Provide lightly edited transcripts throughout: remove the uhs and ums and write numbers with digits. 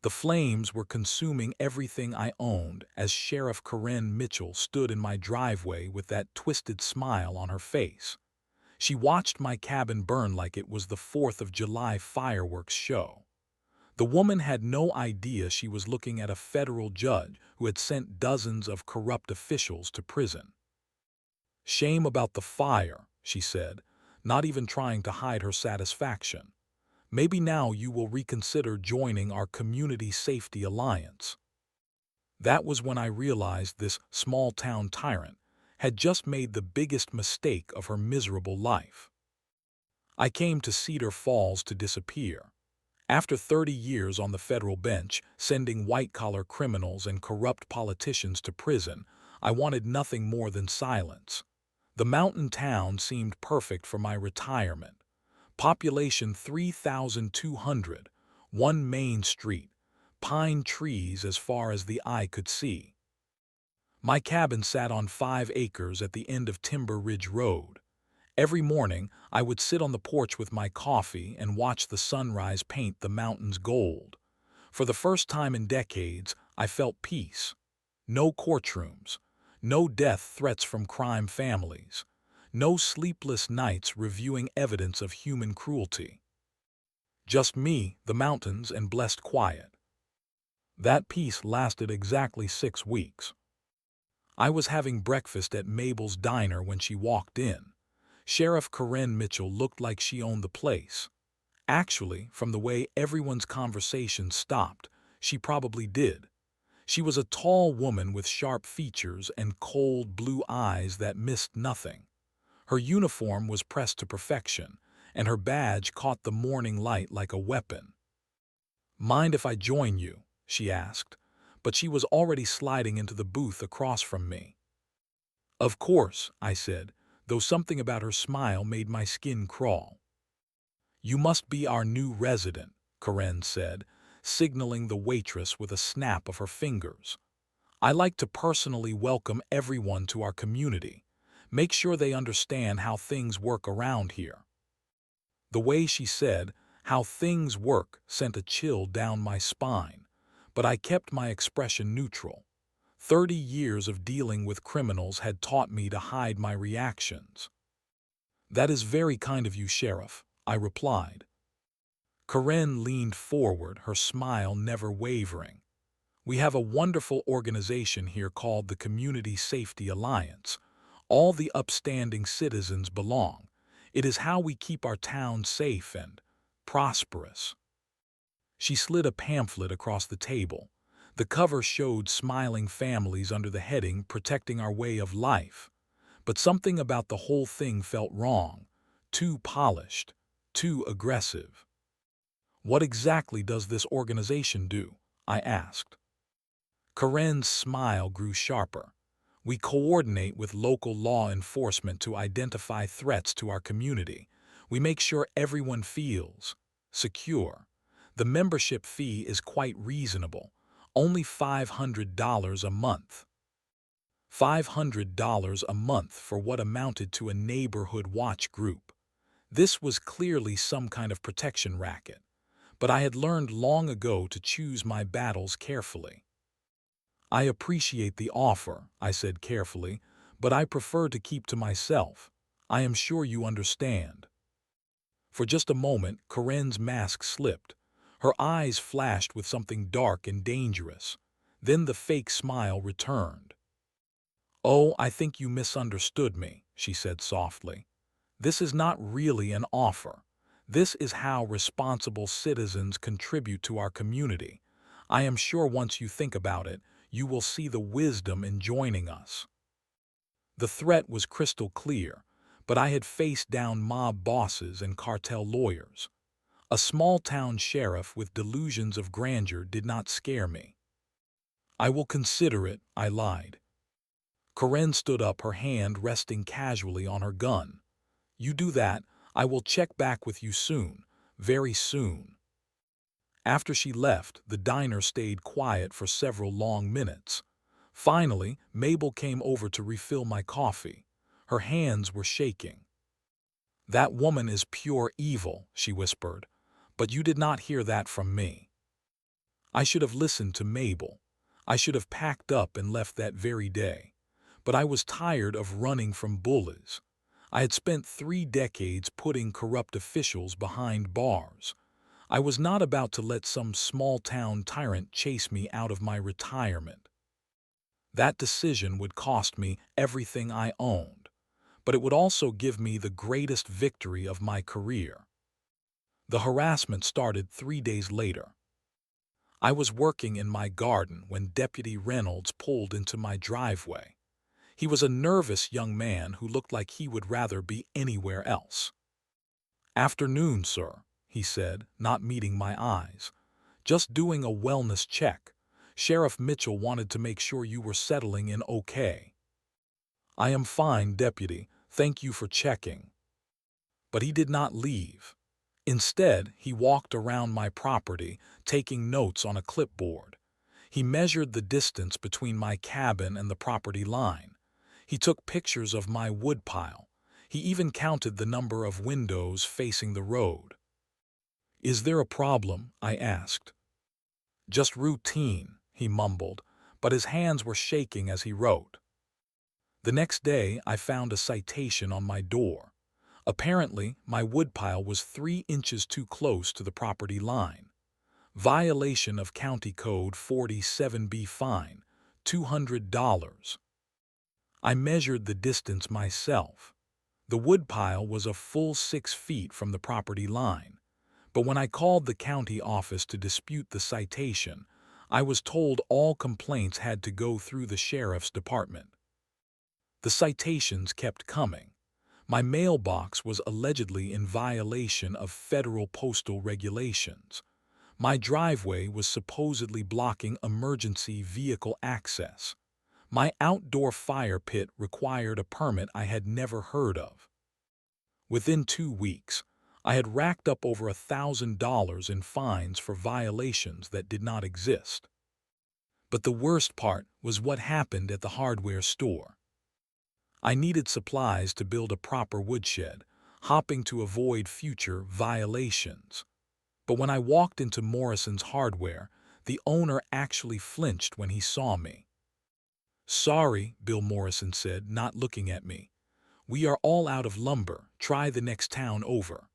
The flames were consuming everything I owned as Sheriff Corinne Mitchell stood in my driveway with that twisted smile on her face. She watched my cabin burn like it was the 4th of July fireworks show. The woman had no idea she was looking at a federal judge who had sent dozens of corrupt officials to prison. "Shame about the fire," she said, not even trying to hide her satisfaction. "Maybe now you will reconsider joining our Community Safety Alliance." That was when I realized this small-town tyrant had just made the biggest mistake of her miserable life. I came to Cedar Falls to disappear. After 30 years on the federal bench, sending white-collar criminals and corrupt politicians to prison, I wanted nothing more than silence. The mountain town seemed perfect for my retirement. Population 3,200, one main street, pine trees as far as the eye could see. My cabin sat on 5 acres at the end of Timber Ridge Road. Every morning, I would sit on the porch with my coffee and watch the sunrise paint the mountains gold. For the first time in decades, I felt peace. No courtrooms, no death threats from crime families, no sleepless nights reviewing evidence of human cruelty. Just me, the mountains, and blessed quiet. That peace lasted exactly 6 weeks. I was having breakfast at Mabel's diner when she walked in. Sheriff Corinne Mitchell looked like she owned the place. Actually, from the way everyone's conversation stopped, she probably did. She was a tall woman with sharp features and cold blue eyes that missed nothing. Her uniform was pressed to perfection, and her badge caught the morning light like a weapon. "Mind if I join you?" she asked, but she was already sliding into the booth across from me. "Of course," I said, though something about her smile made my skin crawl. "You must be our new resident," Corinne said, signaling the waitress with a snap of her fingers. "I like to personally welcome everyone to our community. Make sure they understand how things work around here." The way she said, "how things work," sent a chill down my spine, but I kept my expression neutral. 30 years of dealing with criminals had taught me to hide my reactions. "That is very kind of you, Sheriff," I replied. Corinne leaned forward, her smile never wavering. "We have a wonderful organization here called the Community Safety Alliance. All the upstanding citizens belong. It is how we keep our town safe and prosperous." She slid a pamphlet across the table. The cover showed smiling families under the heading "Protecting Our Way of Life." But something about the whole thing felt wrong. Too polished. Too aggressive. "What exactly does this organization do?" I asked. Corinne's smile grew sharper. "We coordinate with local law enforcement to identify threats to our community. We make sure everyone feels secure. The membership fee is quite reasonable, only $500 a month." $500 a month for what amounted to a neighborhood watch group. This was clearly some kind of protection racket, but I had learned long ago to choose my battles carefully. "I appreciate the offer," I said carefully, "but I prefer to keep to myself. I am sure you understand." For just a moment, Corinne's mask slipped. Her eyes flashed with something dark and dangerous. Then the fake smile returned. "Oh, I think you misunderstood me," she said softly. "This is not really an offer. This is how responsible citizens contribute to our community. I am sure once you think about it, you will see the wisdom in joining us." The threat was crystal clear, but I had faced down mob bosses and cartel lawyers. A small-town sheriff with delusions of grandeur did not scare me. "I will consider it," I lied. Corinne stood up, her hand resting casually on her gun. "You do that, I will check back with you soon, very soon." After she left, the diner stayed quiet for several long minutes. Finally, Mabel came over to refill my coffee. Her hands were shaking. "That woman is pure evil," she whispered, "but you did not hear that from me." I should have listened to Mabel. I should have packed up and left that very day. But I was tired of running from bullies. I had spent 3 decades putting corrupt officials behind bars. I was not about to let some small-town tyrant chase me out of my retirement. That decision would cost me everything I owned, but it would also give me the greatest victory of my career. The harassment started 3 days later. I was working in my garden when Deputy Reynolds pulled into my driveway. He was a nervous young man who looked like he would rather be anywhere else. "Afternoon, sir," he said, not meeting my eyes. "Just doing a wellness check. Sheriff Mitchell wanted to make sure you were settling in okay." "I am fine, Deputy. Thank you for checking." But he did not leave. Instead, he walked around my property, taking notes on a clipboard. He measured the distance between my cabin and the property line. He took pictures of my woodpile. He even counted the number of windows facing the road. "Is there a problem?" I asked. "Just routine," he mumbled, but his hands were shaking as he wrote. The next day, I found a citation on my door. Apparently, my woodpile was 3 inches too close to the property line. Violation of County Code 47B fine, $200. I measured the distance myself. The woodpile was a full 6 feet from the property line. But when I called the county office to dispute the citation, I was told all complaints had to go through the sheriff's department. The citations kept coming. My mailbox was allegedly in violation of federal postal regulations. My driveway was supposedly blocking emergency vehicle access. My outdoor fire pit required a permit I had never heard of. Within 2 weeks, I had racked up over $1,000 in fines for violations that did not exist. But the worst part was what happened at the hardware store. I needed supplies to build a proper woodshed, hoping to avoid future violations. But when I walked into Morrison's Hardware, the owner actually flinched when he saw me. "Sorry," Bill Morrison said, not looking at me. "We are all out of lumber. Try the next town over."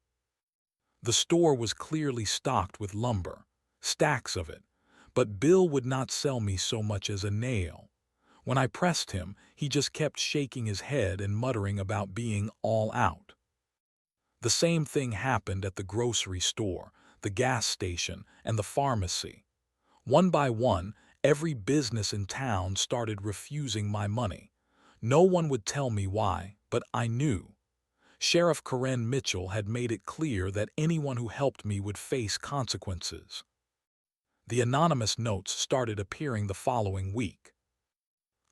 The store was clearly stocked with lumber, stacks of it, but Bill would not sell me so much as a nail. When I pressed him, he just kept shaking his head and muttering about being all out. The same thing happened at the grocery store, the gas station, and the pharmacy. One by one, every business in town started refusing my money. No one would tell me why, but I knew. Sheriff Karen Mitchell had made it clear that anyone who helped me would face consequences. The anonymous notes started appearing the following week.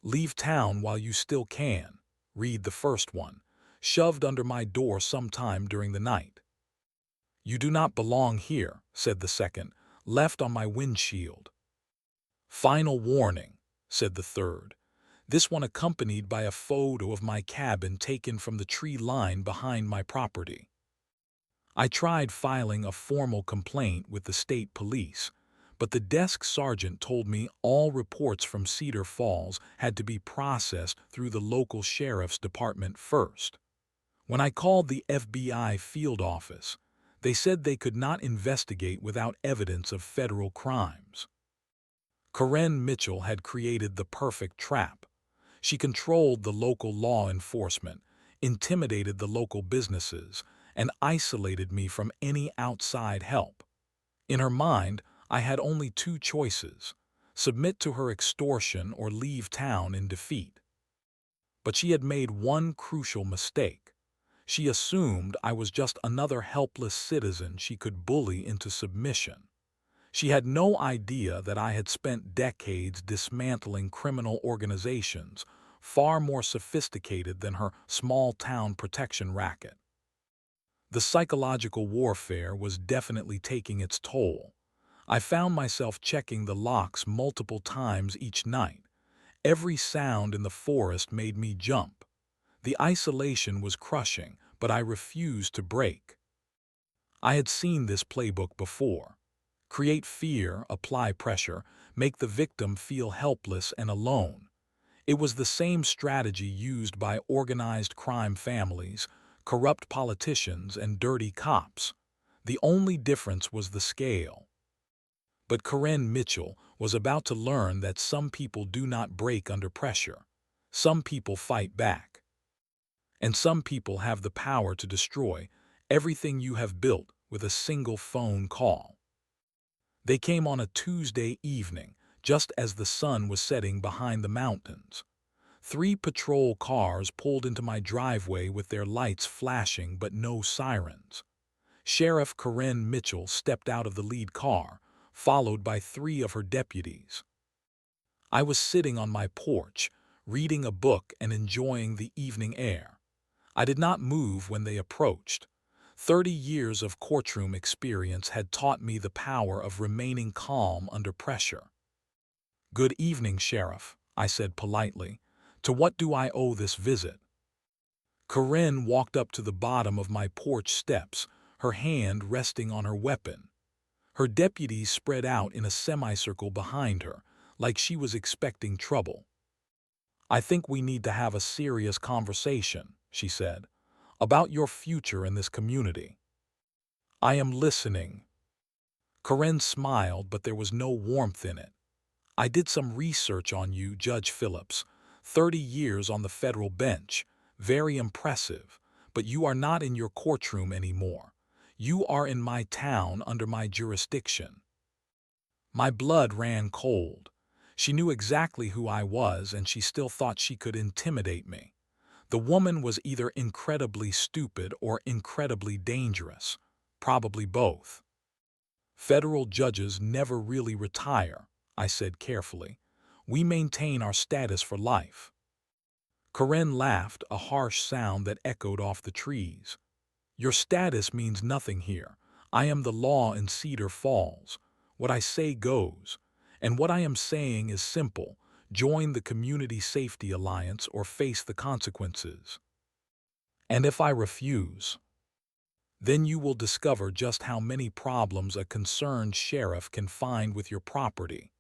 "Leave town while you still can," read the first one, shoved under my door sometime during the night. "You do not belong here," said the second, left on my windshield. "Final warning," said the third, this one accompanied by a photo of my cabin taken from the tree line behind my property. I tried filing a formal complaint with the state police, but the desk sergeant told me all reports from Cedar Falls had to be processed through the local sheriff's department first. When I called the FBI field office, they said they could not investigate without evidence of federal crimes. Karen Mitchell had created the perfect trap. She controlled the local law enforcement, intimidated the local businesses, and isolated me from any outside help. In her mind, I had only 2 choices: submit to her extortion or leave town in defeat. But she had made one crucial mistake. She assumed I was just another helpless citizen she could bully into submission. She had no idea that I had spent decades dismantling criminal organizations, far more sophisticated than her small-town protection racket. The psychological warfare was definitely taking its toll. I found myself checking the locks multiple times each night. Every sound in the forest made me jump. The isolation was crushing, but I refused to break. I had seen this playbook before. Create fear, apply pressure, make the victim feel helpless and alone. It was the same strategy used by organized crime families, corrupt politicians, and dirty cops. The only difference was the scale. But Corinne Mitchell was about to learn that some people do not break under pressure. Some people fight back. And some people have the power to destroy everything you have built with a single phone call. They came on a Tuesday evening, just as the sun was setting behind the mountains. 3 patrol cars pulled into my driveway with their lights flashing but no sirens. Sheriff Corinne Mitchell stepped out of the lead car, followed by 3 of her deputies. I was sitting on my porch, reading a book and enjoying the evening air. I did not move when they approached. 30 years of courtroom experience had taught me the power of remaining calm under pressure. "Good evening, Sheriff," I said politely. "To what do I owe this visit?" Corinne walked up to the bottom of my porch steps, her hand resting on her weapon. Her deputies spread out in a semicircle behind her, like she was expecting trouble. "I think we need to have a serious conversation," she said, "about your future in this community." "I am listening." Corinne smiled, but there was no warmth in it. "I did some research on you, Judge Phillips. 30 years on the federal bench. Very impressive. But you are not in your courtroom anymore. You are in my town under my jurisdiction." My blood ran cold. She knew exactly who I was, and she still thought she could intimidate me. The woman was either incredibly stupid or incredibly dangerous. Probably both. "Federal judges never really retire," I said carefully. "We maintain our status for life." Corinne laughed, a harsh sound that echoed off the trees. "Your status means nothing here. I am the law in Cedar Falls. What I say goes. And what I am saying is simple. Join the Community Safety Alliance or face the consequences. And if I refuse, then you will discover just how many problems a concerned sheriff can find with your property.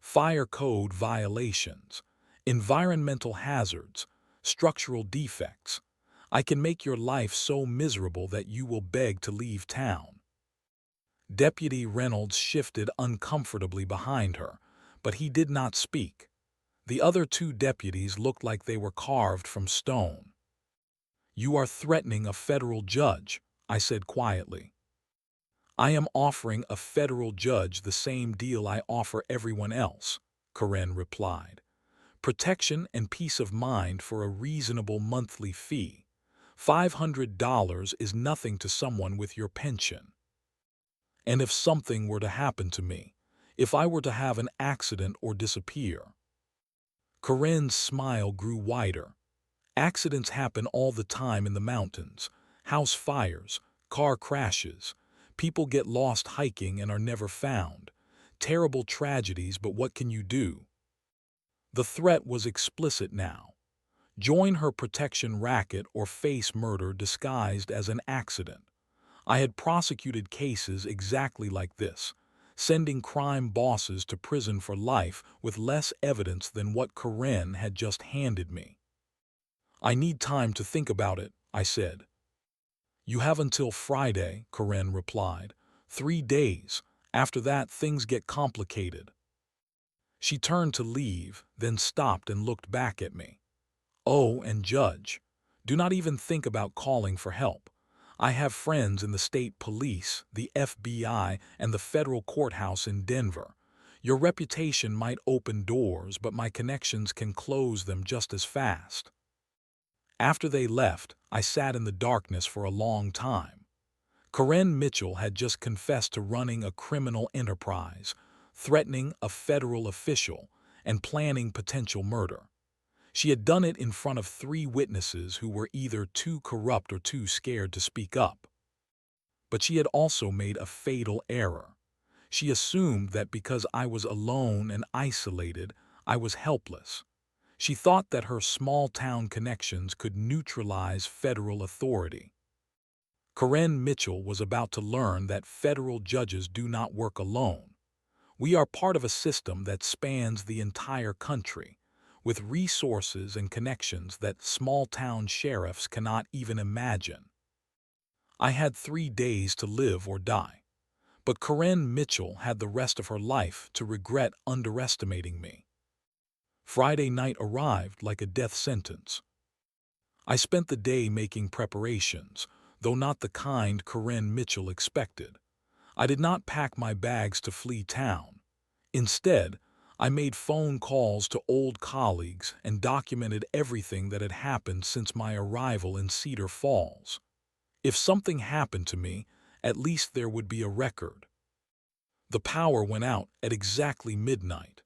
Fire code violations, environmental hazards, structural defects. I can make your life so miserable that you will beg to leave town." Deputy Reynolds shifted uncomfortably behind her, but he did not speak. The other 2 deputies looked like they were carved from stone. "You are threatening a federal judge," I said quietly. "I am offering a federal judge the same deal I offer everyone else," Corinne replied. "Protection and peace of mind for a reasonable monthly fee. $500 is nothing to someone with your pension. And if something were to happen to me, if I were to have an accident or disappear—" Corinne's smile grew wider. "Accidents happen all the time in the mountains. House fires, car crashes. People get lost hiking and are never found. Terrible tragedies, but what can you do?" The threat was explicit now. Join her protection racket or face murder disguised as an accident. I had prosecuted cases exactly like this, sending crime bosses to prison for life with less evidence than what Corinne had just handed me. "I need time to think about it," I said. "You have until Friday," Corinne replied. 3 days. After that, things get complicated." She turned to leave, then stopped and looked back at me. "Oh, and Judge, do not even think about calling for help. I have friends in the state police, the FBI, and the federal courthouse in Denver. Your reputation might open doors, but my connections can close them just as fast." After they left, I sat in the darkness for a long time. Corinne Mitchell had just confessed to running a criminal enterprise, threatening a federal official, and planning potential murder. She had done it in front of 3 witnesses who were either too corrupt or too scared to speak up. But she had also made a fatal error. She assumed that because I was alone and isolated, I was helpless. She thought that her small-town connections could neutralize federal authority. Karen Mitchell was about to learn that federal judges do not work alone. We are part of a system that spans the entire country, with resources and connections that small-town sheriffs cannot even imagine. I had 3 days to live or die, but Karen Mitchell had the rest of her life to regret underestimating me. Friday night arrived like a death sentence. I spent the day making preparations, though not the kind Karen Mitchell expected. I did not pack my bags to flee town. Instead, I made phone calls to old colleagues and documented everything that had happened since my arrival in Cedar Falls. If something happened to me, at least there would be a record. The power went out at exactly midnight.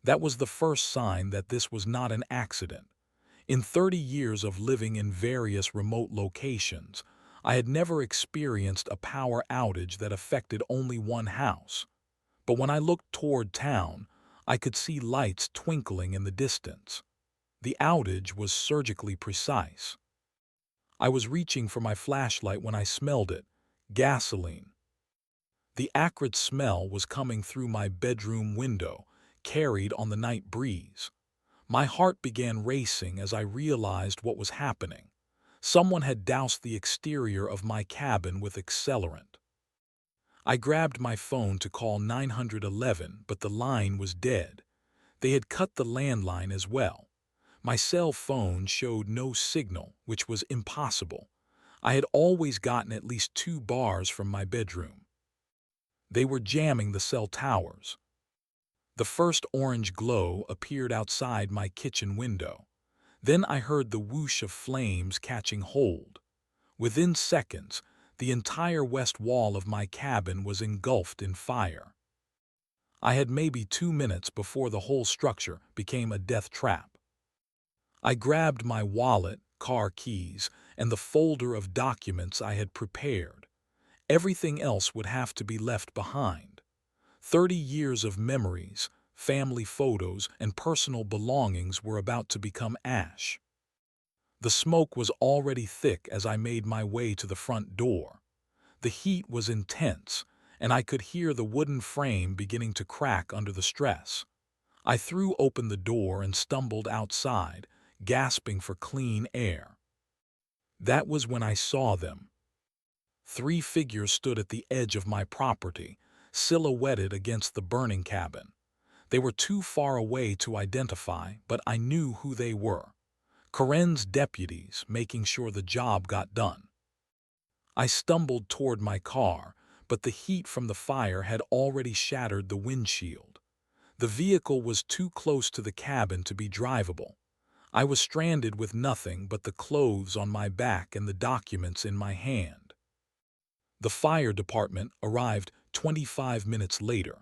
That was the first sign that this was not an accident. In 30 years of living in various remote locations, I had never experienced a power outage that affected only one house. But when I looked toward town, I could see lights twinkling in the distance. The outage was surgically precise. I was reaching for my flashlight when I smelled it: gasoline. The acrid smell was coming through my bedroom window, carried on the night breeze. My heart began racing as I realized what was happening. Someone had doused the exterior of my cabin with accelerant. I grabbed my phone to call 911, but the line was dead. They had cut the landline as well. My cell phone showed no signal, which was impossible. I had always gotten at least 2 bars from my bedroom. They were jamming the cell towers. The first orange glow appeared outside my kitchen window. Then I heard the whoosh of flames catching hold. Within seconds, the entire west wall of my cabin was engulfed in fire. I had maybe 2 minutes before the whole structure became a death trap. I grabbed my wallet, car keys, and the folder of documents I had prepared. Everything else would have to be left behind. 30 years of memories, family photos, and personal belongings were about to become ash. The smoke was already thick as I made my way to the front door. The heat was intense, and I could hear the wooden frame beginning to crack under the stress. I threw open the door and stumbled outside, gasping for clean air. That was when I saw them. 3 figures stood at the edge of my property, silhouetted against the burning cabin. They were too far away to identify, but I knew who they were. Karen's deputies, making sure the job got done. I stumbled toward my car, but the heat from the fire had already shattered the windshield. The vehicle was too close to the cabin to be drivable. I was stranded with nothing but the clothes on my back and the documents in my hand. The fire department arrived 25 minutes later.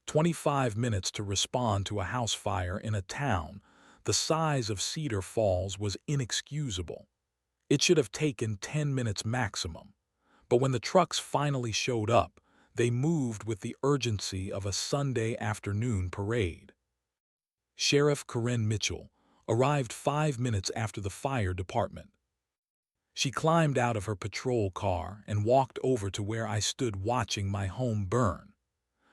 25 minutes to respond to a house fire in a town the size of Cedar Falls was inexcusable. It should have taken 10 minutes maximum. But when the trucks finally showed up, they moved with the urgency of a Sunday afternoon parade. Sheriff Karen Mitchell arrived 5 minutes after the fire department. She climbed out of her patrol car and walked over to where I stood watching my home burn.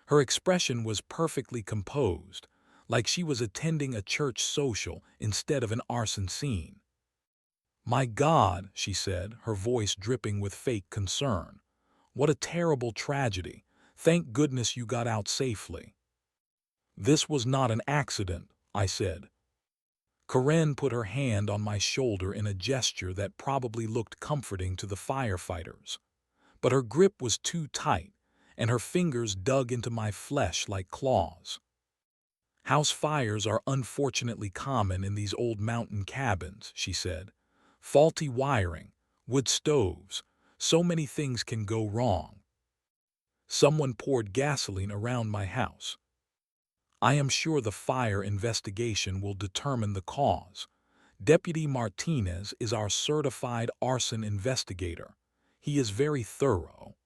Her expression was perfectly composed, like she was attending a church social instead of an arson scene. "My God," she said, her voice dripping with fake concern. "What a terrible tragedy. Thank goodness you got out safely." "This was not an accident," I said. Karen put her hand on my shoulder in a gesture that probably looked comforting to the firefighters. But her grip was too tight, and her fingers dug into my flesh like claws. "House fires are unfortunately common in these old mountain cabins," she said. "Faulty wiring, wood stoves, so many things can go wrong. Someone poured gasoline around my house. I am sure the fire investigation will determine the cause. Deputy Martinez is our certified arson investigator. He is very thorough."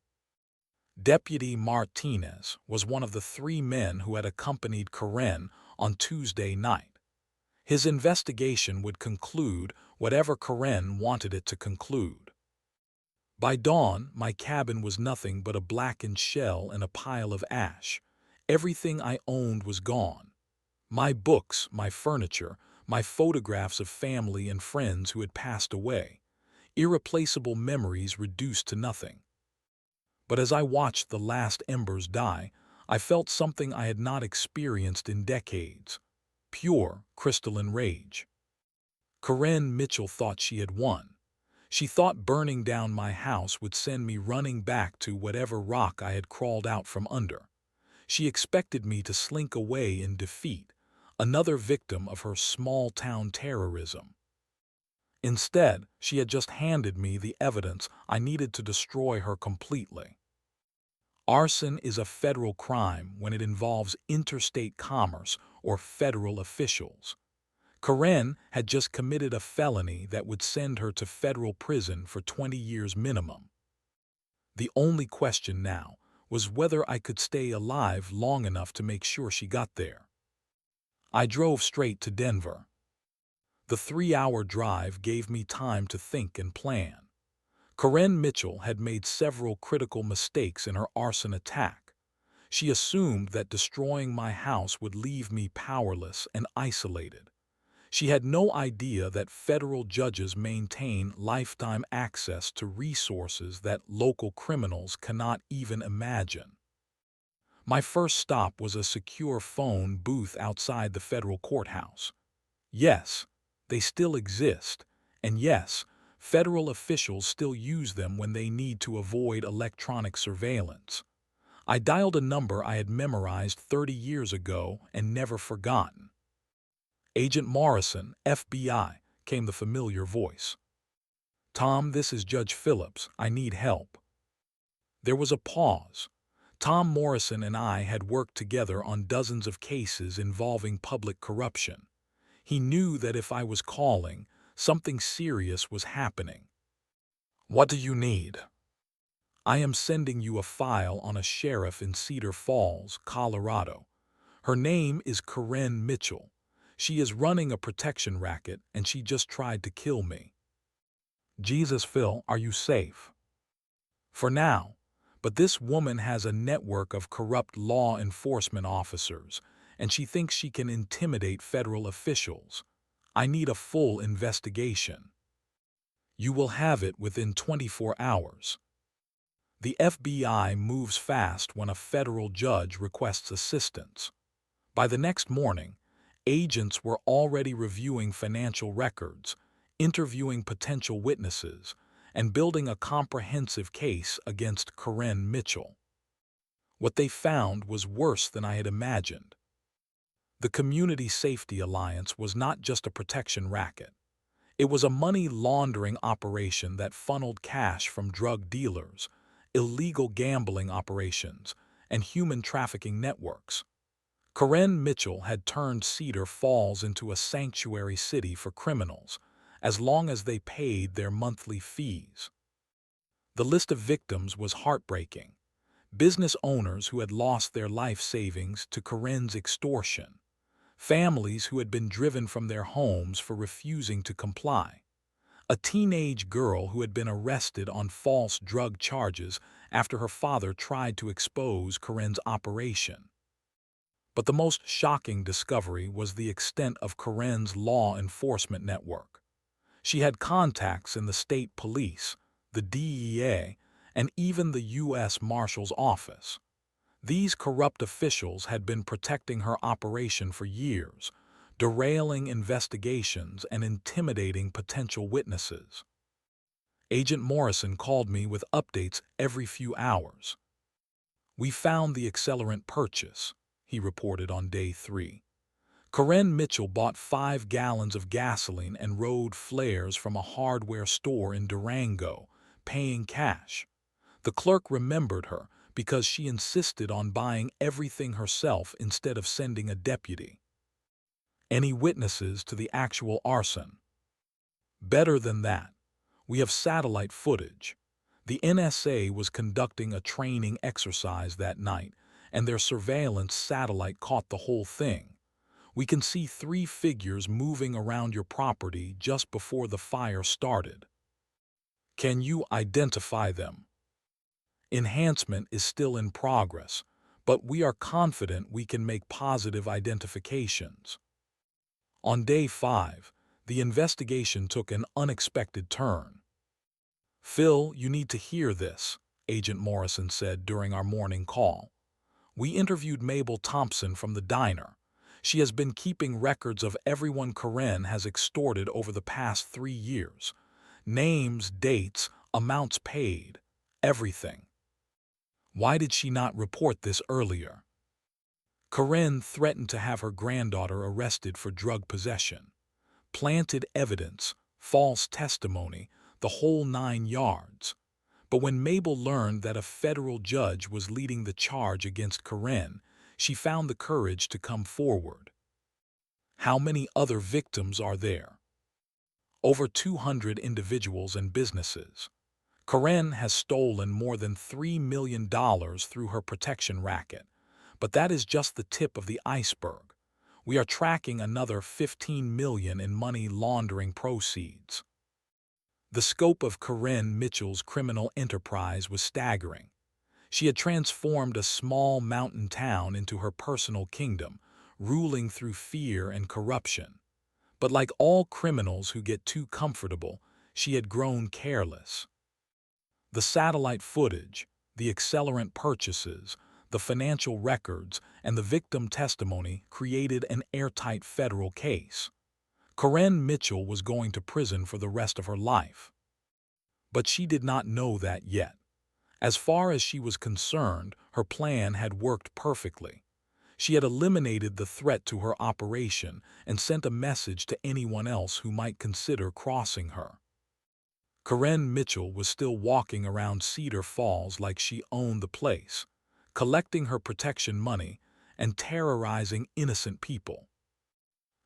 Deputy Martinez was one of the 3 men who had accompanied Karen on Tuesday night. His investigation would conclude whatever Karen wanted it to conclude. By dawn, my cabin was nothing but a blackened shell and a pile of ash. Everything I owned was gone. My books, my furniture, my photographs of family and friends who had passed away. Irreplaceable memories reduced to nothing. But as I watched the last embers die, I felt something I had not experienced in decades. Pure, crystalline rage. Corinne Mitchell thought she had won. She thought burning down my house would send me running back to whatever rock I had crawled out from under. She expected me to slink away in defeat, another victim of her small-town terrorism. Instead, she had just handed me the evidence I needed to destroy her completely. Arson is a federal crime when it involves interstate commerce or federal officials. Corinne had just committed a felony that would send her to federal prison for 20 years minimum. The only question now was whether I could stay alive long enough to make sure she got there. I drove straight to Denver. The 3-hour drive gave me time to think and plan. Corinne Mitchell had made several critical mistakes in her arson attack. She assumed that destroying my house would leave me powerless and isolated. She had no idea that federal judges maintain lifetime access to resources that local criminals cannot even imagine. My first stop was a secure phone booth outside the federal courthouse. Yes, they still exist, and yes, federal officials still use them when they need to avoid electronic surveillance. I dialed a number I had memorized 30 years ago and never forgotten. "Agent Morrison, FBI," came the familiar voice. "Tom, this is Judge Phillips. I need help." There was a pause. Tom Morrison and I had worked together on dozens of cases involving public corruption. He knew that if I was calling, something serious was happening. "What do you need?" "I am sending you a file on a sheriff in Cedar Falls, Colorado. Her name is Corinne Mitchell. She is running a protection racket and she just tried to kill me." "Jesus, Phil, are you safe?" "For now. But this woman has a network of corrupt law enforcement officers, and she thinks she can intimidate federal officials. I need a full investigation." "You will have it within 24 hours. The FBI moves fast when a federal judge requests assistance. By the next morning, agents were already reviewing financial records, interviewing potential witnesses, and building a comprehensive case against Corinne Mitchell. What they found was worse than I had imagined. The Community Safety Alliance was not just a protection racket. It was a money laundering operation that funneled cash from drug dealers, illegal gambling operations, and human trafficking networks. Corinne Mitchell had turned Cedar Falls into a sanctuary city for criminals, as long as they paid their monthly fees. The list of victims was heartbreaking. Business owners who had lost their life savings to Corinne's extortion. Families who had been driven from their homes for refusing to comply. A teenage girl who had been arrested on false drug charges after her father tried to expose Corinne's operation. But the most shocking discovery was the extent of Corinne's law enforcement network. She had contacts in the state police, the DEA, and even the U.S. Marshal's office. These corrupt officials had been protecting her operation for years, derailing investigations and intimidating potential witnesses. Agent Morrison called me with updates every few hours. "We found the accelerant purchase," he reported on day 3. Corinne Mitchell bought 5 gallons of gasoline and rode flares from a hardware store in Durango, paying cash. The clerk remembered her because she insisted on buying everything herself instead of sending a deputy. "Any witnesses to the actual arson?" "Better than that. We have satellite footage. The NSA was conducting a training exercise that night, and their surveillance satellite caught the whole thing. We can see 3 figures moving around your property just before the fire started." Can you identify them? Enhancement is still in progress, but we are confident we can make positive identifications. On day 5, the investigation took an unexpected turn. "Phil, you need to hear this," Agent Morrison said during our morning call. "We interviewed Mabel Thompson from the diner. She has been keeping records of everyone Karen has extorted over the past 3 years. Names, dates, amounts paid, everything. Why did she not report this earlier?" Karen threatened to have her granddaughter arrested for drug possession. Planted evidence, false testimony, the whole 9 yards. But when Mabel learned that a federal judge was leading the charge against Karen, she found the courage to come forward. How many other victims are there? Over 200 individuals and businesses. Karen has stolen more than $3 million through her protection racket. But that is just the tip of the iceberg. We are tracking another $15 million in money laundering proceeds. The scope of Karen Mitchell's criminal enterprise was staggering. She had transformed a small mountain town into her personal kingdom, ruling through fear and corruption. But like all criminals who get too comfortable, she had grown careless. The satellite footage, the accelerant purchases, the financial records, and the victim testimony created an airtight federal case. Karen Mitchell was going to prison for the rest of her life. But she did not know that yet. As far as she was concerned, her plan had worked perfectly. She had eliminated the threat to her operation and sent a message to anyone else who might consider crossing her. Karen Mitchell was still walking around Cedar Falls like she owned the place, collecting her protection money and terrorizing innocent people.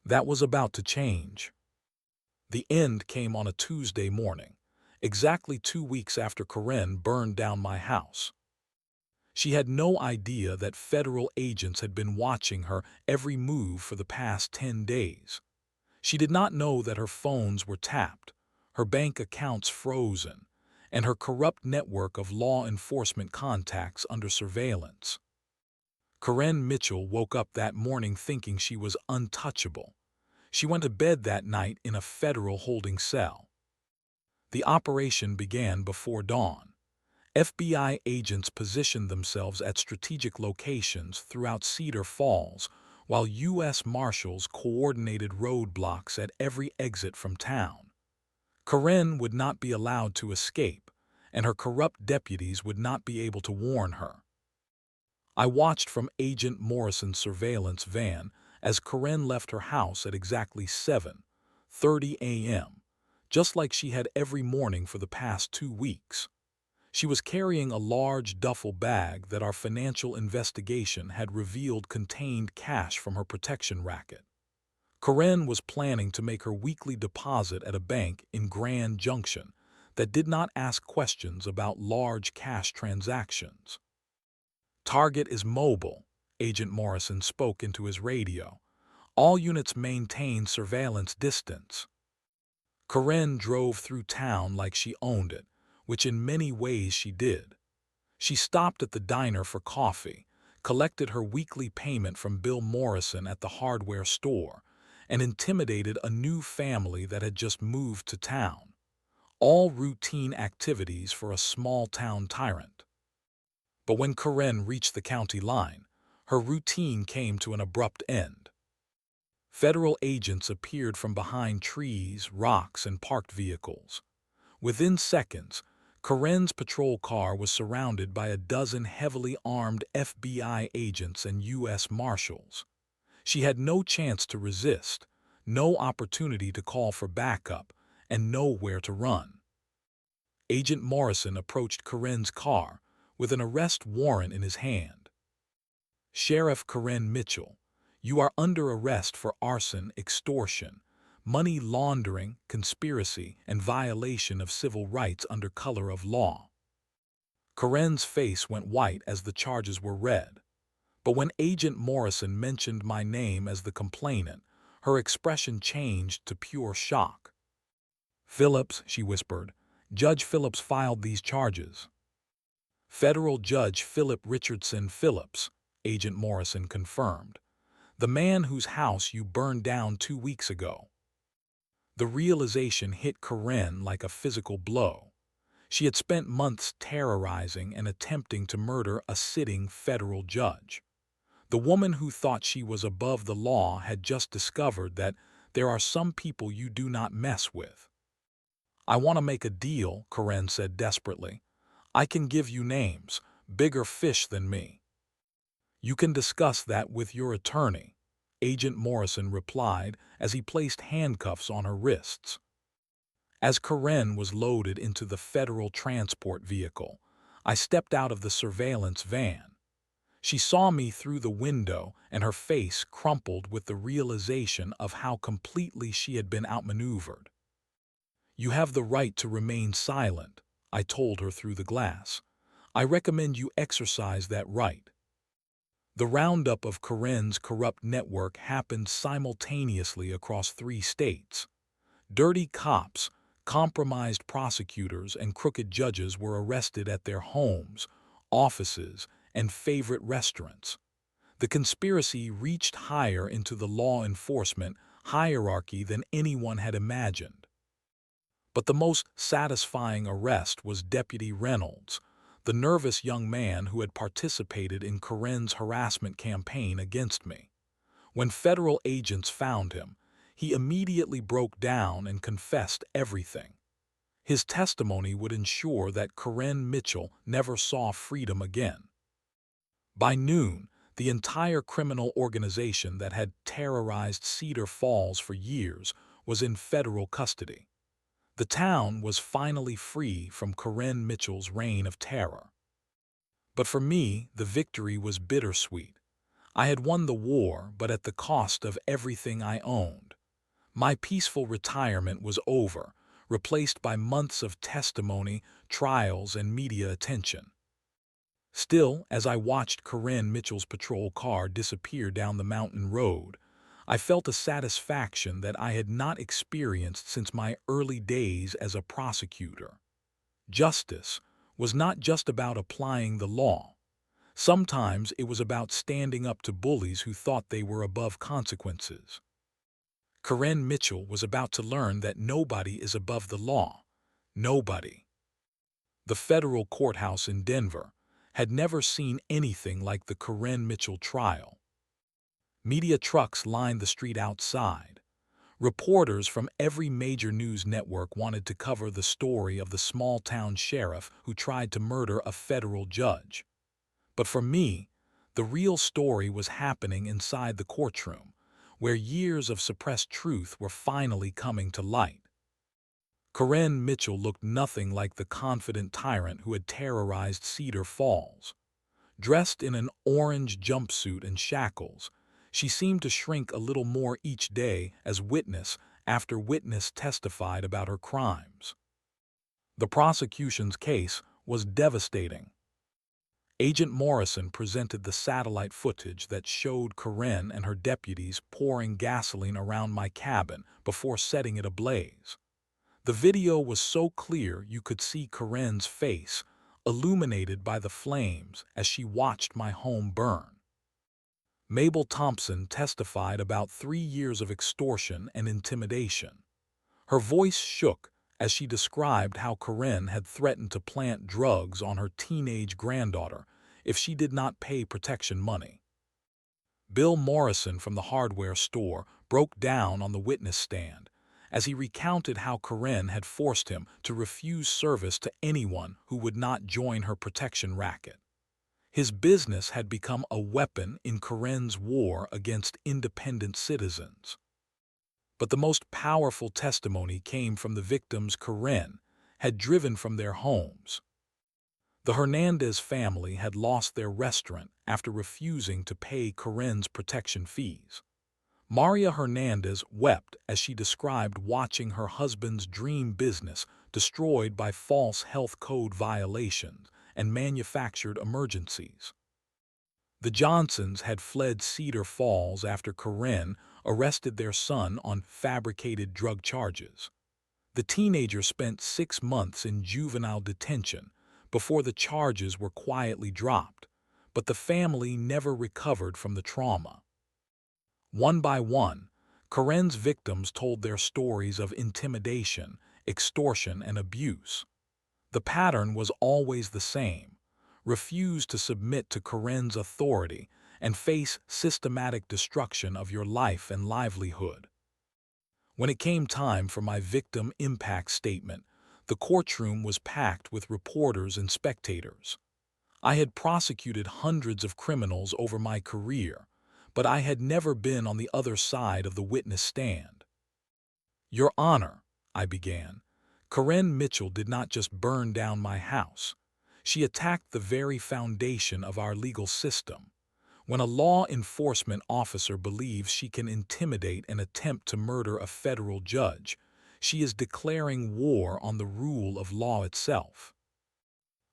That was about to change. The end came on a Tuesday morning, exactly 2 weeks after Karen burned down my house. She had no idea that federal agents had been watching her every move for the past 10 days. She did not know that her phones were tapped, her bank accounts frozen, and her corrupt network of law enforcement contacts under surveillance. Karen Mitchell woke up that morning thinking she was untouchable. She went to bed that night in a federal holding cell. The operation began before dawn. FBI agents positioned themselves at strategic locations throughout Cedar Falls, while U.S. Marshals coordinated roadblocks at every exit from town. Karen would not be allowed to escape, and her corrupt deputies would not be able to warn her. I watched from Agent Morrison's surveillance van as Karen left her house at exactly 7:30 a.m., just like she had every morning for the past 2 weeks. She was carrying a large duffel bag that our financial investigation had revealed contained cash from her protection racket. Karen was planning to make her weekly deposit at a bank in Grand Junction that did not ask questions about large cash transactions. "Target is mobile," Agent Morrison spoke into his radio. "All units maintain surveillance distance." Karen drove through town like she owned it, which in many ways she did. She stopped at the diner for coffee, collected her weekly payment from Bill Morrison at the hardware store, and intimidated a new family that had just moved to town. All routine activities for a small-town tyrant. But when Karen reached the county line, her routine came to an abrupt end. Federal agents appeared from behind trees, rocks, and parked vehicles. Within seconds, Karen's patrol car was surrounded by a dozen heavily armed FBI agents and U.S. Marshals. She had no chance to resist, no opportunity to call for backup, and nowhere to run. Agent Morrison approached Karen's car with an arrest warrant in his hand. "Sheriff Karen Mitchell, you are under arrest for arson, extortion, money laundering, conspiracy, and violation of civil rights under color of law." Karen's face went white as the charges were read. But when Agent Morrison mentioned my name as the complainant, her expression changed to pure shock. "Phillips," she whispered, Judge Phillips filed these charges. Federal Judge Philip Richardson Phillips, Agent Morrison confirmed. The man whose house you burned down 2 weeks ago. The realization hit Karen like a physical blow. She had spent months terrorizing and attempting to murder a sitting federal judge. The woman who thought she was above the law had just discovered that there are some people you do not mess with. I want to make a deal, Karen said desperately. I can give you names, bigger fish than me. You can discuss that with your attorney, Agent Morrison replied as he placed handcuffs on her wrists. As Karen was loaded into the federal transport vehicle, I stepped out of the surveillance van. She saw me through the window and her face crumpled with the realization of how completely she had been outmaneuvered. You have the right to remain silent, I told her through the glass. I recommend you exercise that right. The roundup of Karen's corrupt network happened simultaneously across 3 states. Dirty cops, compromised prosecutors, and crooked judges were arrested at their homes, offices, and favorite restaurants. The conspiracy reached higher into the law enforcement hierarchy than anyone had imagined. But the most satisfying arrest was Deputy Reynolds, the nervous young man who had participated in Karen's harassment campaign against me. When federal agents found him, he immediately broke down and confessed everything. His testimony would ensure that Karen Mitchell never saw freedom again. By noon, the entire criminal organization that had terrorized Cedar Falls for years was in federal custody. The town was finally free from Karen Mitchell's reign of terror. But for me, the victory was bittersweet. I had won the war, but at the cost of everything I owned. My peaceful retirement was over, replaced by months of testimony, trials, and media attention. Still, as I watched Karen Mitchell's patrol car disappear down the mountain road, I felt a satisfaction that I had not experienced since my early days as a prosecutor. Justice was not just about applying the law. Sometimes it was about standing up to bullies who thought they were above consequences. Karen Mitchell was about to learn that nobody is above the law. Nobody. The federal courthouse in Denver had never seen anything like the Karen Mitchell trial. Media trucks lined the street outside. Reporters from every major news network wanted to cover the story of the small-town sheriff who tried to murder a federal judge. But for me, the real story was happening inside the courtroom, where years of suppressed truth were finally coming to light. Karen Mitchell looked nothing like the confident tyrant who had terrorized Cedar Falls. Dressed in an orange jumpsuit and shackles, she seemed to shrink a little more each day as witness after witness testified about her crimes. The prosecution's case was devastating. Agent Morrison presented the satellite footage that showed Karen and her deputies pouring gasoline around my cabin before setting it ablaze. The video was so clear you could see Karen's face, illuminated by the flames as she watched my home burn. Mabel Thompson testified about 3 years of extortion and intimidation. Her voice shook as she described how Karen had threatened to plant drugs on her teenage granddaughter if she did not pay protection money. Bill Morrison from the hardware store broke down on the witness stand as he recounted how Karen had forced him to refuse service to anyone who would not join her protection racket. His business had become a weapon in Karen's war against independent citizens. But the most powerful testimony came from the victims Karen had driven from their homes. The Hernandez family had lost their restaurant after refusing to pay Karen's protection fees. Maria Hernandez wept as she described watching her husband's dream business destroyed by false health code violations and manufactured emergencies. The Johnsons had fled Cedar Falls after Karen arrested their son on fabricated drug charges. The teenager spent 6 months in juvenile detention before the charges were quietly dropped, but the family never recovered from the trauma. One by one, Karen's victims told their stories of intimidation, extortion, and abuse. The pattern was always the same: refuse to submit to Karen's authority and face systematic destruction of your life and livelihood. When it came time for my victim impact statement, the courtroom was packed with reporters and spectators. I had prosecuted hundreds of criminals over my career, but I had never been on the other side of the witness stand. "Your Honor," I began, "Karen Mitchell did not just burn down my house. She attacked the very foundation of our legal system. When a law enforcement officer believes she can intimidate and attempt to murder a federal judge, she is declaring war on the rule of law itself."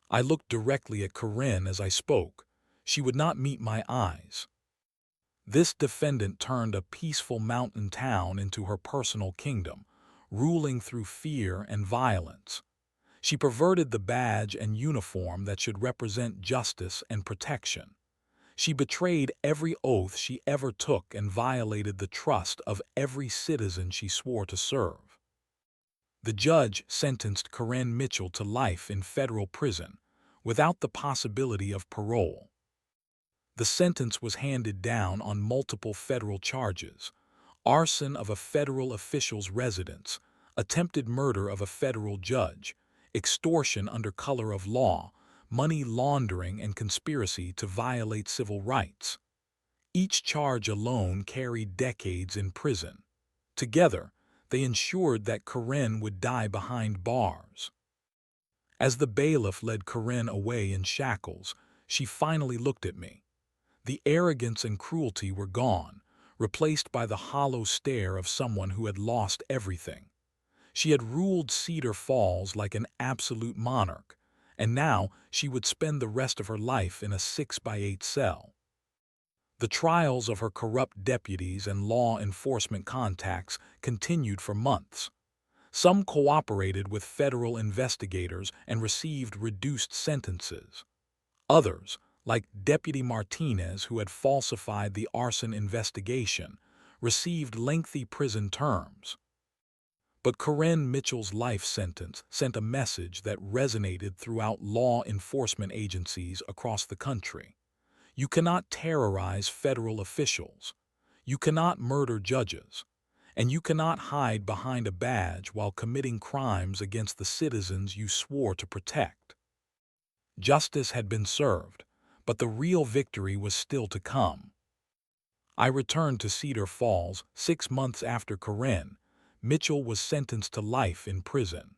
I looked directly at Karen as I spoke. She would not meet my eyes. This defendant turned a peaceful mountain town into her personal kingdom, ruling through fear and violence. She perverted the badge and uniform that should represent justice and protection. She betrayed every oath she ever took and violated the trust of every citizen she swore to serve. The judge sentenced Karen Mitchell to life in federal prison, without the possibility of parole. The sentence was handed down on multiple federal charges: arson of a federal official's residence, attempted murder of a federal judge, extortion under color of law, money laundering, and conspiracy to violate civil rights. Each charge alone carried decades in prison. Together, they ensured that Karen would die behind bars. As the bailiff led Karen away in shackles, she finally looked at me. The arrogance and cruelty were gone, replaced by the hollow stare of someone who had lost everything. She had ruled Cedar Falls like an absolute monarch, and now she would spend the rest of her life in a 6x8 cell. The trials of her corrupt deputies and law enforcement contacts continued for months. Some cooperated with federal investigators and received reduced sentences. Others, like Deputy Martinez, who had falsified the arson investigation, received lengthy prison terms. But Karen Mitchell's life sentence sent a message that resonated throughout law enforcement agencies across the country. You cannot terrorize federal officials. You cannot murder judges. And you cannot hide behind a badge while committing crimes against the citizens you swore to protect. Justice had been served, but the real victory was still to come. I returned to Cedar Falls 6 months after Karen Mitchell was sentenced to life in prison.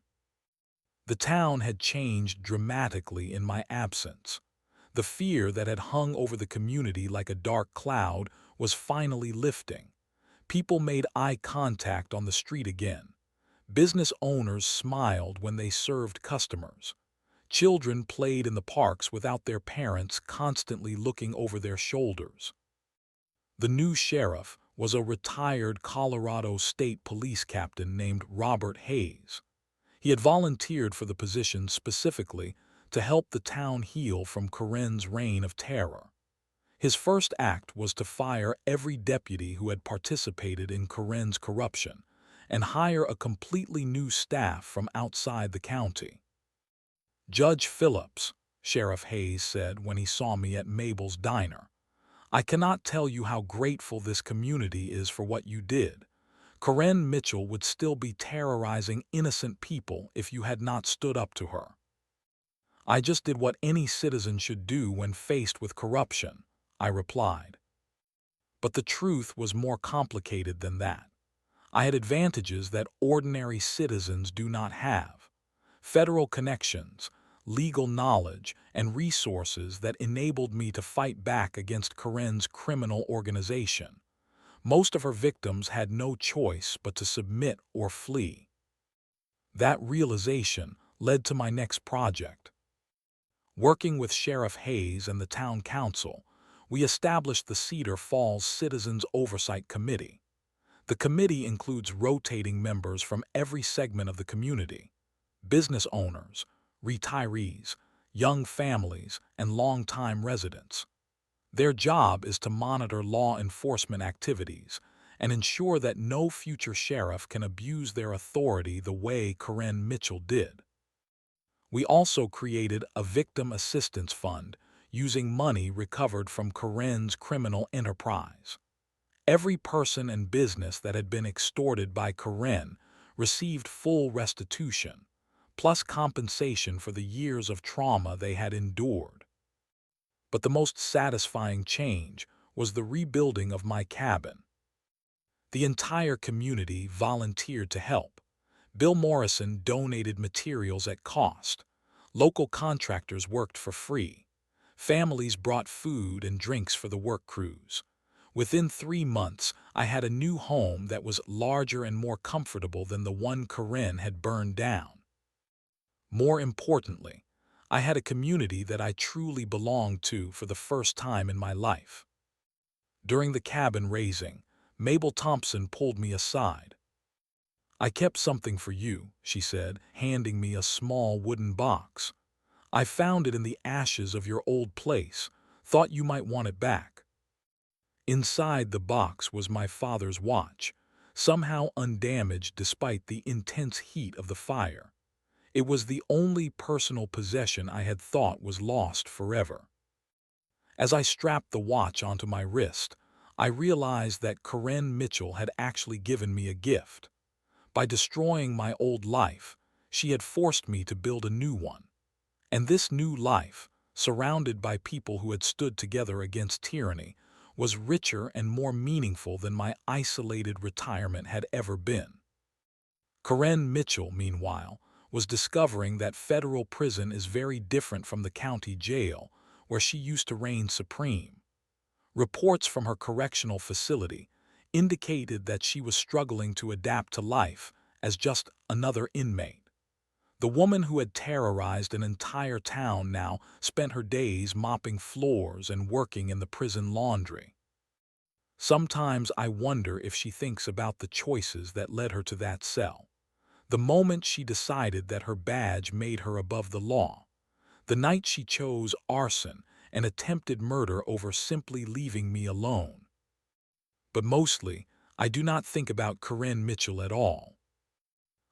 The town had changed dramatically in my absence. The fear that had hung over the community like a dark cloud was finally lifting. People made eye contact on the street again. Business owners smiled when they served customers. Children played in the parks without their parents constantly looking over their shoulders. The new sheriff was a retired Colorado State Police captain named Robert Hayes. He had volunteered for the position specifically to help the town heal from Karen's reign of terror. His first act was to fire every deputy who had participated in Karen's corruption and hire a completely new staff from outside the county. "Judge Phillips," Sheriff Hayes said when he saw me at Mabel's diner, "I cannot tell you how grateful this community is for what you did. Karen Mitchell would still be terrorizing innocent people if you had not stood up to her." "I just did what any citizen should do when faced with corruption," I replied. But the truth was more complicated than that. I had advantages that ordinary citizens do not have: federal connections, legal knowledge, and resources that enabled me to fight back against Karen's criminal organization. Most of her victims had no choice but to submit or flee. That realization led to my next project. Working with Sheriff Hayes and the town council, we established the Cedar Falls Citizens Oversight Committee. The committee includes rotating members from every segment of the community: business owners, retirees, young families, and long-time residents. Their job is to monitor law enforcement activities and ensure that no future sheriff can abuse their authority the way Corinne Mitchell did. We also created a victim assistance fund using money recovered from Corinne's criminal enterprise. Every person and business that had been extorted by Corinne received full restitution, plus compensation for the years of trauma they had endured. But the most satisfying change was the rebuilding of my cabin. The entire community volunteered to help. Bill Morrison donated materials at cost. Local contractors worked for free. Families brought food and drinks for the work crews. Within 3 months, I had a new home that was larger and more comfortable than the one Corinne had burned down. More importantly, I had a community that I truly belonged to for the first time in my life. During the cabin raising, Mabel Thompson pulled me aside. "I kept something for you," she said, handing me a small wooden box. "I found it in the ashes of your old place. Thought you might want it back." Inside the box was my father's watch, somehow undamaged despite the intense heat of the fire. It was the only personal possession I had thought was lost forever. As I strapped the watch onto my wrist, I realized that Corinne Mitchell had actually given me a gift. By destroying my old life, she had forced me to build a new one. And this new life, surrounded by people who had stood together against tyranny, was richer and more meaningful than my isolated retirement had ever been. Corinne Mitchell, meanwhile, was discovering that federal prison is very different from the county jail, where she used to reign supreme. Reports from her correctional facility indicated that she was struggling to adapt to life as just another inmate. The woman who had terrorized an entire town now spent her days mopping floors and working in the prison laundry. Sometimes I wonder if she thinks about the choices that led her to that cell. The moment she decided that her badge made her above the law. The night she chose arson and attempted murder over simply leaving me alone. But mostly, I do not think about Corinne Mitchell at all.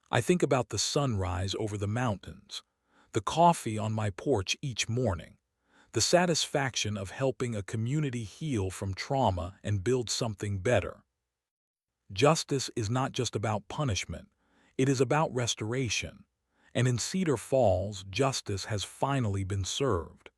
I think about the sunrise over the mountains, the coffee on my porch each morning, the satisfaction of helping a community heal from trauma and build something better. Justice is not just about punishment, it is about restoration. And in Cedar Falls, justice has finally been served.